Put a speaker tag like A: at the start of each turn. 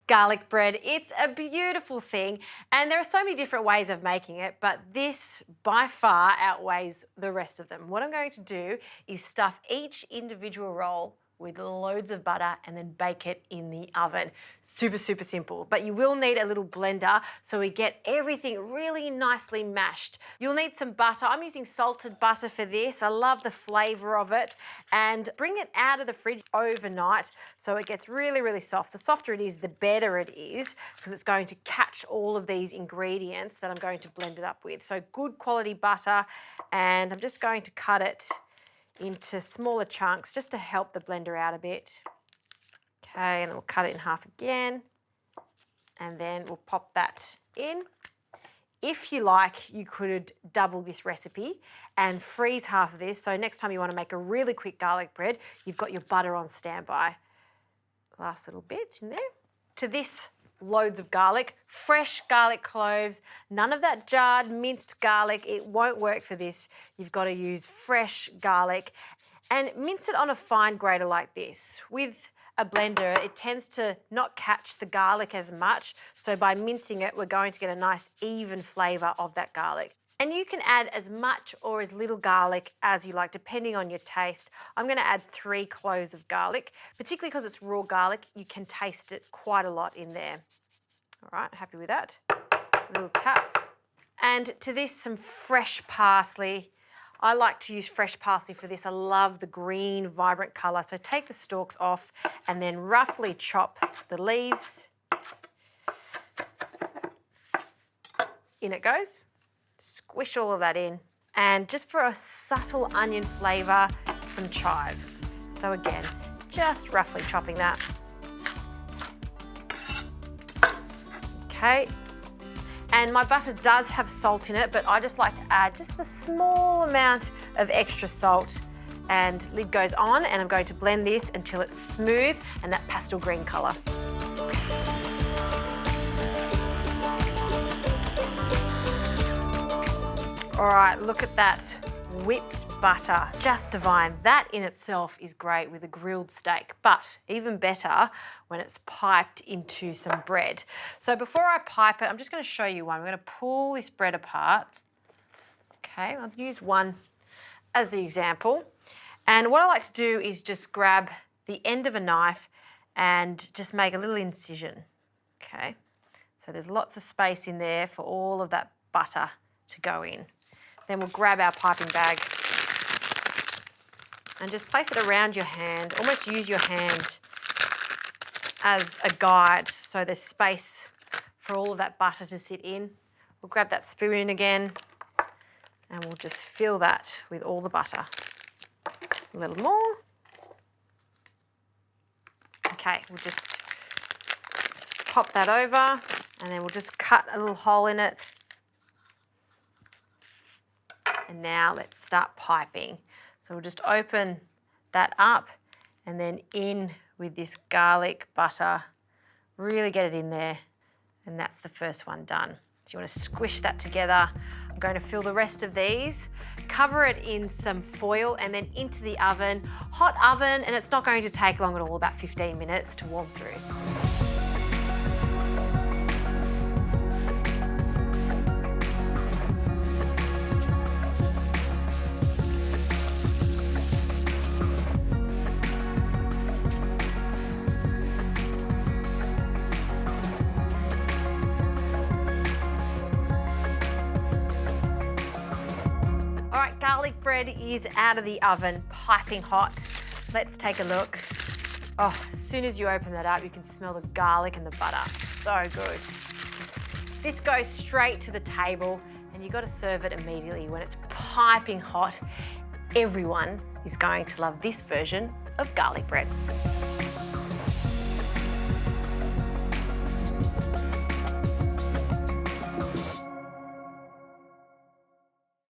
A: garlic bread. It's a beautiful thing, and there are so many different ways of making it, but this by far outweighs the rest of them. What I'm going to do is stuff each individual roll with loads of butter and then bake it in the oven. Super, super simple, but you will need a little blender so we get everything really nicely mashed. You'll need some butter. I'm using salted butter for this. I love the flavour of it, and bring it out of the fridge overnight so it gets really, really soft. The softer it is, the better it is, because it's going to catch all of these ingredients that I'm going to blend it up with. So good quality butter, and I'm just going to cut it into smaller chunks just to help the blender out a bit. Okay, and then we'll cut it in half again, and then we'll pop that in. If you like, you could double this recipe and freeze half of this, so next time you want to make a really quick garlic bread, you've got your butter on standby. Last little bit in there. To this, loads of garlic, fresh garlic cloves, none of that jarred minced garlic. It won't work for this. You've got to use fresh garlic, and mince it on a fine grater like this. With a blender, it tends to not catch the garlic as much, so by mincing it, we're going to get a nice even flavour of that garlic. And you can add as much or as little garlic as you like, depending on your taste. I'm going to add 3 cloves of garlic, particularly because it's raw garlic. You can taste it quite a lot in there. All right, happy with that? A little tap. And to this, some fresh parsley. I like to use fresh parsley for this. I love the green, vibrant colour. So take the stalks off and then roughly chop the leaves. In it goes. Squish all of that in, and just for a subtle onion flavour, some chives. So again, just roughly chopping that. Okay, and my butter does have salt in it, but I just like to add just a small amount of extra salt, and lid goes on, and I'm going to blend this until it's smooth and that pastel green colour. All right, look at that whipped butter, just divine. That in itself is great with a grilled steak, but even better when it's piped into some bread. So before I pipe it, I'm just going to show you one. We're going to pull this bread apart. Okay, I'll use one as the example. And what I like to do is just grab the end of a knife and just make a little incision. Okay, so there's lots of space in there for all of that butter to go in. Then we'll grab our piping bag and just place it around your hand. Almost use your hand as a guide so there's space for all of that butter to sit in. We'll grab that spoon again and we'll just fill that with all the butter. A little more. Okay, we'll just pop that over and then we'll just cut a little hole in it. And now let's start piping. So we'll just open that up and then in with this garlic butter. Really get it in there, and that's the first one done. So you want to squish that together. I'm going to fill the rest of these, cover it in some foil and then into the oven. Hot oven, and it's not going to take long at all, about 15 minutes to warm through. Garlic bread is out of the oven, piping hot. Let's take a look. Oh, as soon as you open that up, you can smell the garlic and the butter. So good. This goes straight to the table, and you've got to serve it immediately when it's piping hot. Everyone is going to love this version of garlic bread.